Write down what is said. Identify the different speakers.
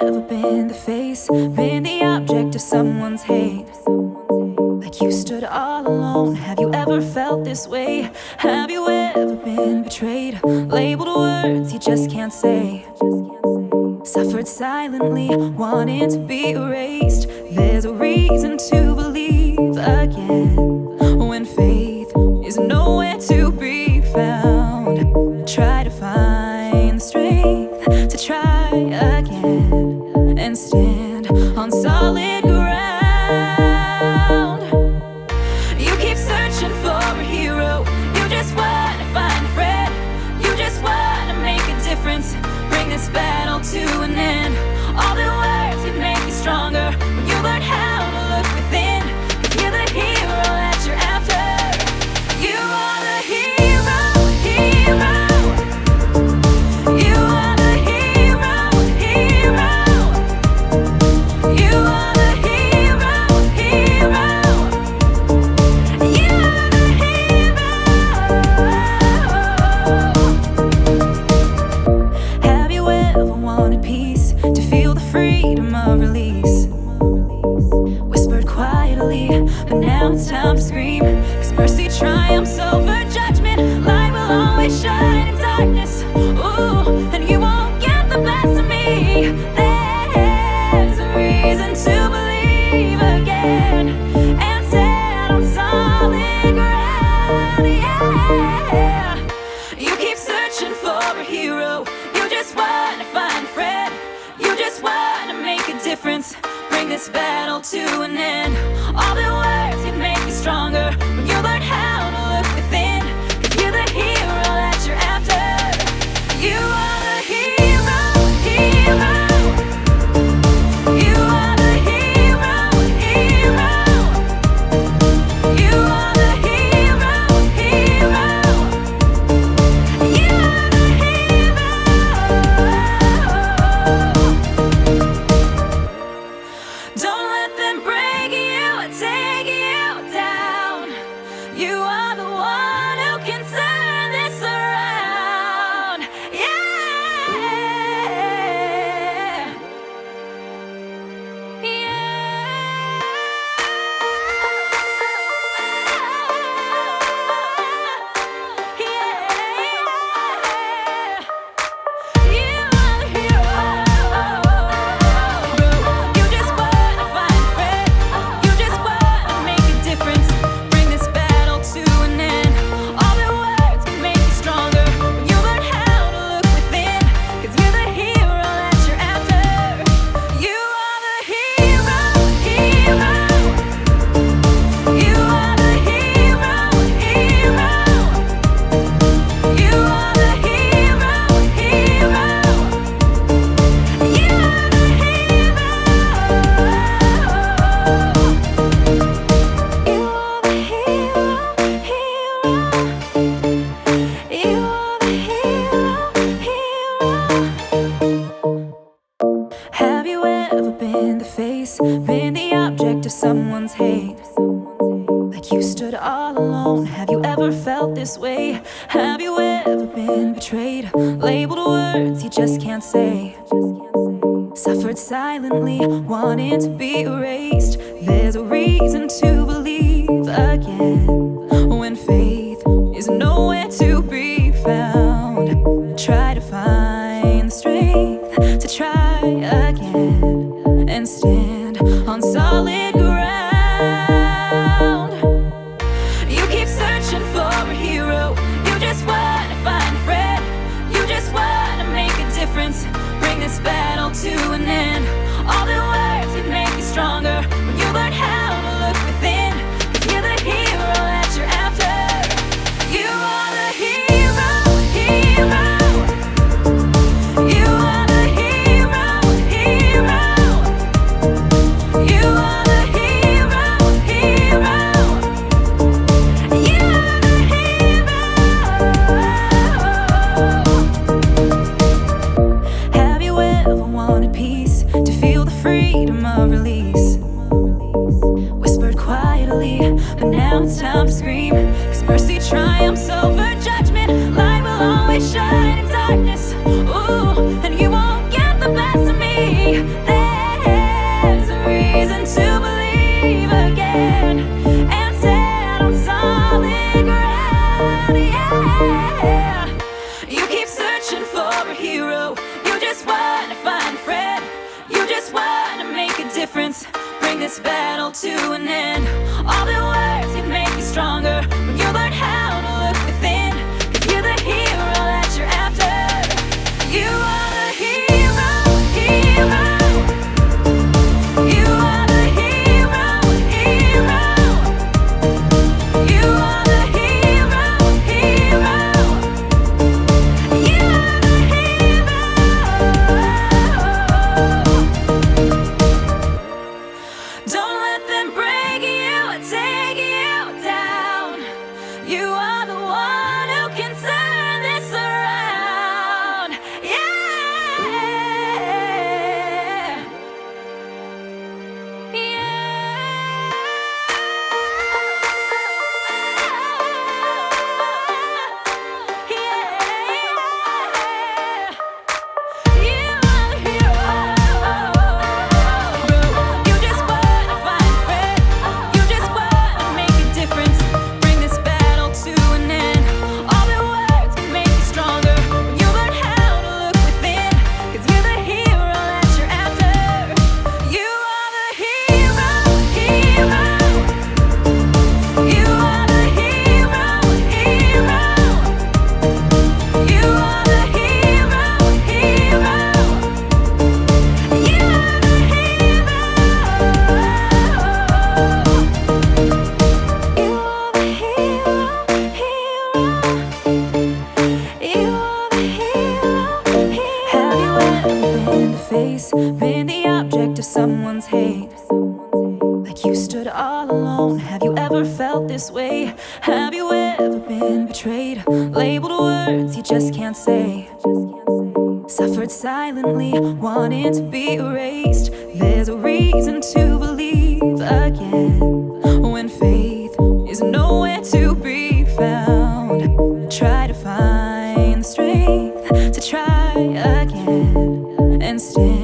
Speaker 1: ever been the face, been the object of someone's hate? Like you stood all alone. Have you ever felt this way? Have you ever been betrayed? Labeled words you just can't say. Suffered silently, wanting to be erased. There's a reason to believe again when faith is nowhere to be found. Try to find the strength to try again and stand on solid ground. You keep searching for a hero. You just want to find a friend. You just want to make a difference. Bring this battle to an end. All the words can make you stronger when you learn how to look within. 'Cause you're the hero that you're after. You are the hero, hero. You are the hero, hero. You are the hero, hero. You are the hero. Have you ever wanted peace, to feel the freedom of release? Whispered quietly, but now it's time to scream. 'Cause mercy triumphs over judgment. Light will always shine in darkness. Ooh, and you won't get the best of me. There's a reason to believe again and stand on solid ground. Yeah. You keep searching for a hero. You just want to find a friend. You just want to make a difference. Bring this battle to an end. All the words can make you stronger when you learn how to look within. 'Cause you're the hero that you're after. You are the hero, hero. You are the hero, hero. You are the hero, hero. You are the hero. Don't let them break you, take you down. You are the one who can turn this around. Yeah. Have you ever been the face, been the object of someone's hate? Like you stood all alone. Have you ever felt this way? Have you ever been betrayed? Labeled words you just can't say. Suffered silently, wanting to be erased. There's a reason to believe again when faith is nowhere to be found. Try to find the strength to try again and stand on solid ground. You keep searching for a hero. You just want to find a friend. You just want to make a difference. Bring this battle to an end. All the words can make you stronger when you learn how to look within. 'Cause you're the hero that you're after. You are the hero, hero. You are the hero, hero. You are the hero, hero. You are the hero. Have you ever wanted peace, to feel the freedom of release? Whispered quietly, but now it's time to scream. 'Cause mercy triumphs over judgment. Light will always shine in darkness. Ooh, and you won't get the best of me. just wanna find a friend. You just wanna make a difference. Bring this battle to an end. All the words can make you stronger when you learn how to look within. 'Cause you're the hero that you're after. You are the hero, hero. You are the hero, hero. You are the hero, hero. You are the hero. Don't let them break you or take you down. You are the one who can turn this around. Yeah, yeah, yeah. You are the hero. You just wanna find a friend. You just wanna make a difference. Bring this battle to an end. All the words can make you stronger when you learn how to look within. 'Cause you're the hero that you're after. You are the hero, hero. You are the hero, hero. You are the hero, hero. You are the hero. You are the hero, hero. You are the hero, hero. Have you ever been the face, been the object of someone's hate? Like you stood all alone. Have you ever felt this way? Have you ever been betrayed? Labeled words you just can't say. Suffered silently, wanting to be erased. There's a reason to believe again when faith is nowhere to be found. Try to find the strength to try again and stand.